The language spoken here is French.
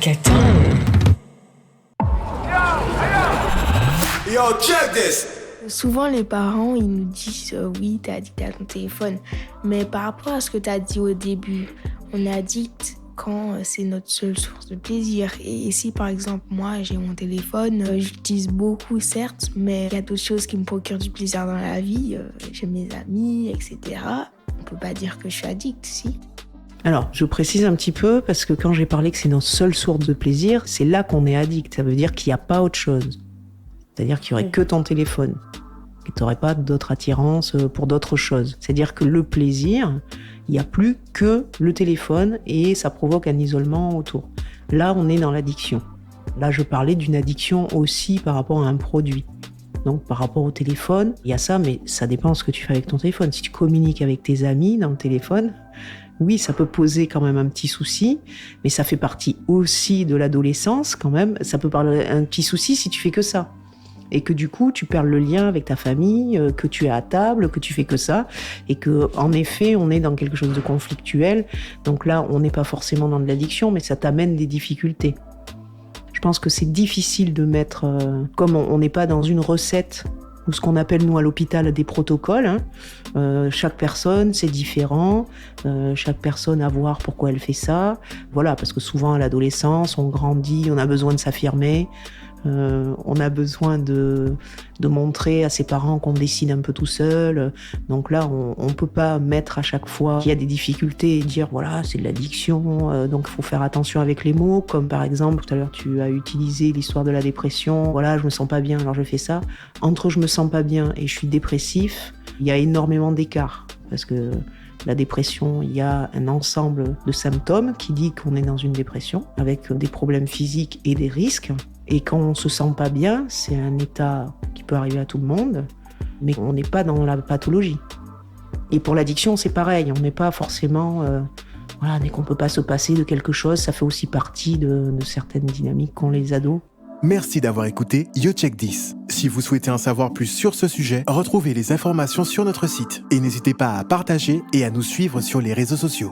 Reggaeton. Yo, check this! Souvent, les parents, ils nous disent oui, t'es addict à ton téléphone. Mais par rapport à ce que t'as dit au début, on est addict quand c'est notre seule source de plaisir. Et si, par exemple, moi, j'ai mon téléphone, j'utilise beaucoup, certes, mais il y a d'autres choses qui me procurent du plaisir dans la vie. J'ai mes amis, etc. On peut pas dire que je suis addict, si. Alors, je précise un petit peu, parce que quand j'ai parlé que c'est notre seule source de plaisir, c'est là qu'on est addict. Ça veut dire qu'il n'y a pas autre chose. C'est-à-dire qu'il n'y aurait que ton téléphone. Et tu n'aurais pas d'autres attirances pour d'autres choses. C'est-à-dire que le plaisir, il n'y a plus que le téléphone et ça provoque un isolement autour. Là, on est dans l'addiction. Là, je parlais d'une addiction aussi par rapport à un produit. Donc, par rapport au téléphone, il y a ça, mais ça dépend de ce que tu fais avec ton téléphone. Si tu communiques avec tes amis dans le téléphone, oui, ça peut poser quand même un petit souci, mais ça fait partie aussi de l'adolescence quand même. Ça peut parler un petit souci si tu fais que ça. Et que du coup, tu perds le lien avec ta famille, que tu es à table, que tu fais que ça, et que en effet, on est dans quelque chose de conflictuel. Donc là, on n'est pas forcément dans de l'addiction, mais ça t'amène des difficultés. Je pense que c'est difficile de mettre, comme on n'est pas dans une recette, ou ce qu'on appelle nous à l'hôpital des protocoles. Chaque personne, c'est différent. Chaque personne a à voir pourquoi elle fait ça. Voilà, parce que souvent à l'adolescence, on grandit, on a besoin de s'affirmer. On a besoin de montrer à ses parents qu'on décide un peu tout seul. Donc là, on peut pas mettre à chaque fois qu'il y a des difficultés et dire voilà, c'est de l'addiction, donc il faut faire attention avec les mots. Comme par exemple, tout à l'heure, tu as utilisé l'histoire de la dépression. Voilà, je me sens pas bien, alors je fais ça. Entre je me sens pas bien et je suis dépressif, il y a énormément d'écart. Parce que la dépression, il y a un ensemble de symptômes qui dit qu'on est dans une dépression, avec des problèmes physiques et des risques. Et quand on se sent pas bien, c'est un état qui peut arriver à tout le monde, mais on n'est pas dans la pathologie. Et pour l'addiction, c'est pareil, on n'est pas forcément... voilà, dès qu'on peut pas se passer de quelque chose, ça fait aussi partie de certaines dynamiques qu'ont les ados. Merci d'avoir écouté You Check This. Si vous souhaitez en savoir plus sur ce sujet, retrouvez les informations sur notre site. Et n'hésitez pas à partager et à nous suivre sur les réseaux sociaux.